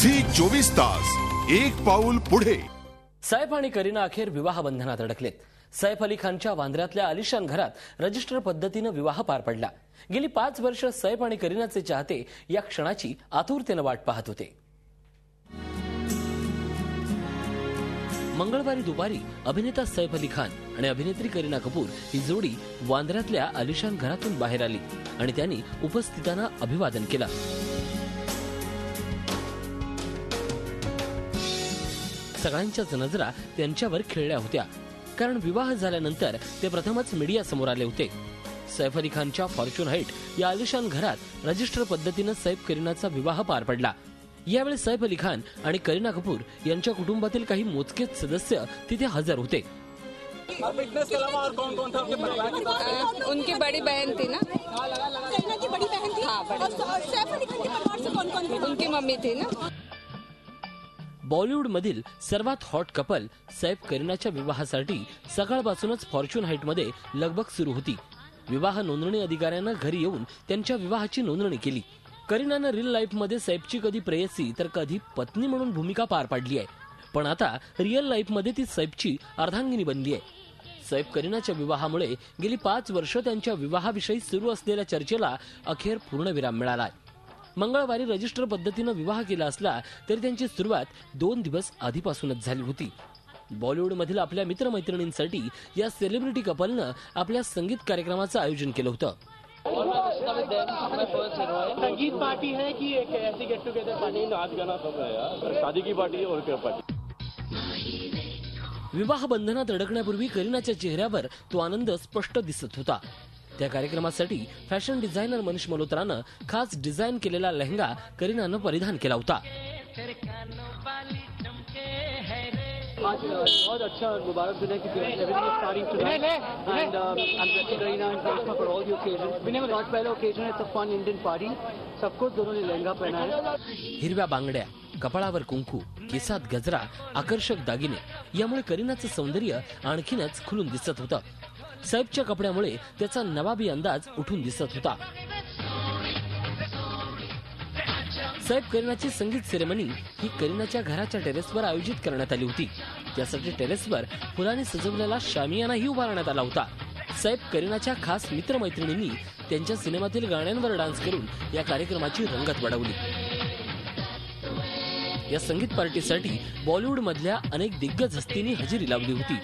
Zee 24 तास एक पाऊल पुढे। सैफ आणि करीना अखेर विवाह बंधनात अडकलेत। सैफ अली खानच्या वांद्र्यातल्या आलिशान घरात रजिस्टर पद्धतीने विवाह पार पडला। गेली 5 वर्ष सैफ आणि करीनाचे चाहते या क्षणाची आतुरतेने वाट पाहत होते। मंगळवारी दुपारी अभिनेता सैफ अली खान आणि अभिनेत्री करीना कपूर ही जोडी वांद्र्यातल्या आलिशान घरातून बाहेर आली आणि त्यांनी उपस्थितांना अभिवादन केलं। सगळ्यांच्याच नजरा त्यांच्यावर खिळल्या होत्या, कारण विवाह झाल्यानंतर ते प्रथमच मीडिया समोर आले होते। सैफ अली खानच्या फॉर्च्यून हाईट या आलिशान घरात रजिस्टर पद्धतीने सैफ करीनाचा विवाह पार पडला। यावेळी सैफ अली खान आणि करीना कपूर यांच्या कुटुंबातील काही मोजकेच सदस्य तिथे हजर होते। उनकी बड़ी बहन थी ना, करीना की बड़ी बहन थी। हाँ, और सैफ अली खान के परिवार से कौन-कौन थे? उनकी मम्मी थी ना। बॉलिवूड मधील सर्वात हॉट कपल सैफ करीनाच्या विवाहासाठी सकाळपासूनच फॉर्च्यून हाईटमध्ये लगबग सुरू होती। विवाह नोंदणी अधिकाऱ्यांना घरी येऊन त्यांच्या विवाहाची नोंदणी केली। करीनानं रिअल लाईफ मध्ये सैफची कधी प्रेयसी तर कधी पत्नी म्हणून भूमिका पार पाडली आहे, पण आता रिअल लाईफ मध्ये ती सैफची अर्धांगिनी बनली आहे। सैफ करीनाच्या विवाहामुळे गेली 5 वर्ष त्यांच्या विवाहाविषयी सुरू असलेल्या चर्चेला अखेर पूर्णविराम मिळाला आहे। मंगळवारी रजिस्टर पद्धतीने विवाह केला असला तरी त्यांची सुरुवात 2 दिवस आधीपासूनच झाली होती। बॉलिवूडमधील आपल्या मित्रमैत्रिणींसाठी या सेलिब्रिटी कपलनं आपल्या संगीत कार्यक्रमाचं आयोजन केलं होतं। संगीत पार्टी है कि एक ऐसी गेट टुगेदर पार्टी? नाच गाना सब है यार, शादी की पार्टी और क्या पार्टी। विवाह बंधनात अडकण्यापूर्वी करीनाच्या चेहऱ्यावर तो आनंद स्पष्ट दिसत होता। त्या कार्यक्रमासाठी फॅशन डिझायनर मनीष मल्होत्रानं खास डिझाइन केलेला लेहंगा करीनानं परिधान केला होता। आज बहुत अच्छा मुबारक दिन है कि everything is starting tonight and I'm dressing Kareena and Karishma for all the occasions। आज पहला occasion है, it's a fun Indian party। सबको दोनों ने लहंगा पहना है। हिरव्या बांगड्या, कपाळावर कुंकू, केसात गजरा, आकर्षक दागिने यामुळे करीनाचं सौंदर्य आणखीनच खुलून दिसत होतं। सैफच्या कपड्यामुळे त्याचा नवाबी अंदाज उठून दिसत होता। सैफ करीनाची संगीत सेरेमनी ही करीनाच्या घराच्या टेरेसवर आयोजित करण्यात आली होती। त्यासाठी टेरेसवर फुलांनी सजवलेला शामियानाही उभारण्यात आला होता। सैफ करीनाच्या खास मित्रमैत्रिणींनी त्यांच्या सिनेमातील गाण्यांवर डान्स करून या कार्यक्रमाची रंगत वाढवली। या संगीत पार्टीसाठी बॉलिवूड मधल्या अनेक दिग्गज हस्तींनी हजेरी लावली होती।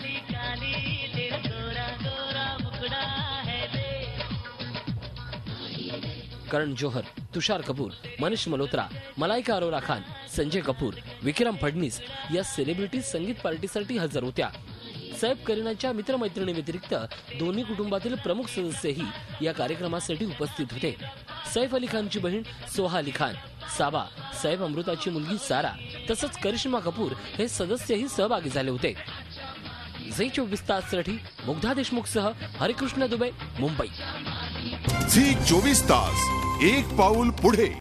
करण जोहर, तुषार कपूर, मनीष मल्होत्रा, मलाइका अरोरा खान, संजय कपूर, विक्रम फडणीस या सेलिब्रिटी संगीत पार्टीसाठी हजर होत्या। सैफ करीनाच्या मित्रमैत्रिणी व्यतिरिक्त दोन्ही कुटुंबातील प्रमुख सदस्यही या कार्यक्रमासाठी उपस्थित होते। सैफ अली खानची बहीण सोहा अली खान, साबा, सैफ अमृताची मुलगी सारा तसंच करिश्मा कपूर हे सदस्यही सहभागी झाले होते। झी 24 ताससाठी मुग्धा देशमुखसह हरिकृष्ण दुबे, मुंबई। झी 24 तास एक पाऊल पुढे।